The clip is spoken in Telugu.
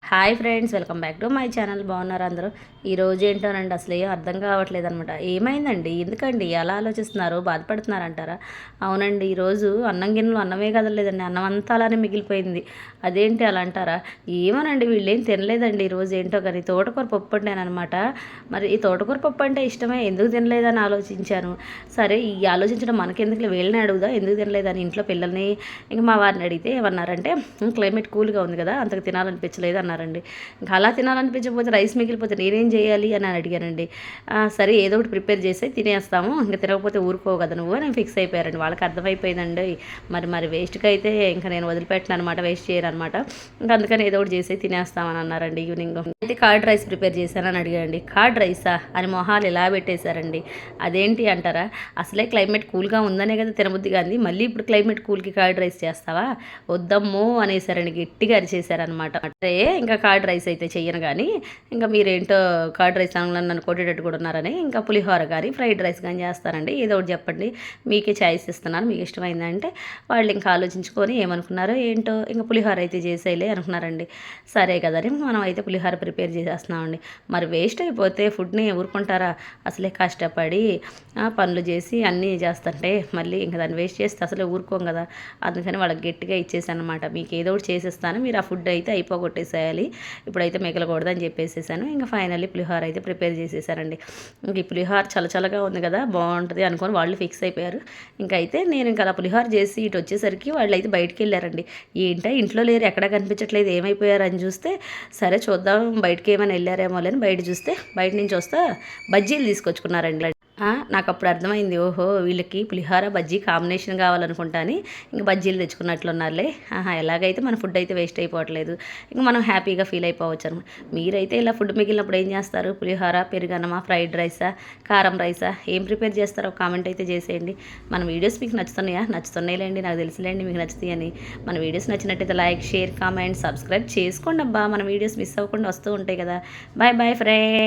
Hi friends, welcome back to my channel. బాగున్నారు అందరూ? ఈరోజు ఏంటోనండి, అసలు ఏం అర్థం కావట్లేదు అనమాట. ఏమైందండి, ఎందుకండి అలా ఆలోచిస్తున్నారు, బాధపడుతున్నారంటారా? అవునండి, ఈరోజు అన్నం గిన్నెలు అన్నమే కదలేదండి, అన్నం అంతా అలానే మిగిలిపోయింది. అదేంటి అలా అంటారా? ఏమోనండి, వీళ్ళేం తినలేదండి ఈరోజు, ఏంటో కానీ తోటకూర పప్పు వండానమాట. మరి ఈ తోటకూర పప్పు అంటే ఇష్టమే, ఎందుకు తినలేదని ఆలోచించాను. సరే, ఈ ఆలోచించడం మనకెందుకు, వీళ్ళని అడుగుదా ఎందుకు తినలేదని. ఇంట్లో పిల్లల్ని ఇంకా మా వారిని అడిగితే ఏమన్నారంటే, క్లైమేట్ కూల్గా ఉంది కదా, అంతకు తినాలనిపించలేదు అన్నారండి. ఇంకా అలా తినాలనిపించకపోతే రైస్ మిగిలిపోతే నేనేం చేయాలి అని అడిగానండి. సరే, ఏదో ఒకటి ప్రిపేర్ చేసి తినేస్తాము, ఇంకా తినకపోతే ఊరుకోవు కదా నువ్వు అని ఫిక్స్ అయిపోయారండి. వాళ్ళకి అర్థమైపోయిందండి. మరి వేస్ట్కి అయితే ఇంకా నేను వదిలిపెట్టిన అనమాట, వేస్ట్ చేయను అనమాట. ఇంకా అందుకని ఏదో ఒకటి చేసి తినేస్తామని అన్నారండి. ఈవినింగ్ అయితే కర్డ్ రైస్ ప్రిపేర్ చేశానని అడిగానండి. కర్డ్ రైసా అని మొహాలు ఇలా పెట్టేశారండి. అదేంటి అంటారా? అసలే క్లైమేట్ కూల్గా ఉందనే కదా తినబుద్ధి కానీ మళ్ళీ ఇప్పుడు క్లైమేట్ కూల్కి కర్డ్ రైస్ చేస్తావా, వద్దమ్మో అనేసారండి, గట్టిగా అరిచేశారనమాట. అంటే ఇంకా కర్డ్ రైస్ అయితే చెయ్యను కానీ, ఇంకా మీరేంటో కర్డ్ రైస్ నన్ను కొట్టేటట్టు కూడా ఉన్నారని ఇంకా పులిహోర కానీ ఫ్రైడ్ రైస్ కానీ చేస్తానండి. ఏదో ఒకటి చెప్పండి, మీకే ఛాయిస్ ఇస్తున్నాను, మీకు ఇష్టమైందంటే. వాళ్ళు ఇంకా ఆలోచించుకొని ఏమనుకున్నారో ఏంటో ఇంకా పులిహోర అయితే చేసేయలే అనుకున్నారండి. సరే కదని మనం అయితే పులిహోర ప్రిపేర్ చేసేస్తున్నామండి. మరి వేస్ట్ అయిపోతే ఫుడ్ని ఊరుకుంటారా? అసలే కష్టపడి పనులు చేసి అన్నీ చేస్తుంటే మళ్ళీ ఇంకా దాన్ని వేస్ట్ చేస్తే అసలే ఊరుకోం కదా. అందుకని వాళ్ళకి గట్టిగా ఇచ్చేసాను అనమాట, మీకు ఏదో ఒకటి చేసేస్తాను, మీరు ఆ ఫుడ్ అయితే అయిపోగొట్టేసేయాలి, ఇప్పుడైతే మిగలకూడదని చెప్పేసేసాను. ఇంకా ఫైనల్లీ పులిహోర అయితే ప్రిపేర్ చేసేసానండి. ఇంక ఈ పులిహోర చలచలగా ఉంది కదా, బాగుంటుంది అనుకొని వాళ్ళు ఫిక్స్ అయిపోయారు. ఇంకా అయితే నేను ఇంకా అలా పులిహోర చేసి ఇటు వచ్చేసరికి వాళ్ళు అయితే బయటికి వెళ్ళారండి. ఏంటో ఇంట్లో లేరు, ఎక్కడా కనిపించట్లేదు, ఏమైపోయారు అని చూస్తే, సరే చూద్దాం బయటికి ఏమైనా వెళ్ళారేమో అని బయట చూస్తే బయట నుంచి వస్తా బజ్జీలు తీసుకొచ్చుకున్నారండి. నాకు అప్పుడు అర్థమైంది, ఓహో వీళ్ళకి పులిహోర బజ్జీ కాంబినేషన్ కావాలనుకుంటా అని ఇంకా బజ్జీలు తెచ్చుకున్నట్లున్నారులే. ఎలాగైతే మన ఫుడ్ అయితే వేస్ట్ అయిపోవట్లేదు, ఇంకా మనం హ్యాపీగా ఫీల్ అయిపోవచ్చు అనమాట. మీరైతే ఇలా ఫుడ్ మిగిలినప్పుడు ఏం చేస్తారు? పులిహోర, పెరుగన్నమా, ఫ్రైడ్ రైసా, కారం రైసా, ఏం ప్రిపేర్ చేస్తారో కామెంట్ అయితే చేసేయండి. మన వీడియోస్ మీకు నచ్చుతున్నాయిలేండి, నాకు తెలుసులేండి మీకు నచ్చుతాయని. మన వీడియోస్ నచ్చినట్టయితే లైక్, షేర్, కామెంట్, సబ్స్క్రైబ్ చేసుకోండి అబ్బా, మన వీడియోస్ మిస్ అవ్వకుండా వస్తూ ఉంటాయి కదా. Bye bye friends.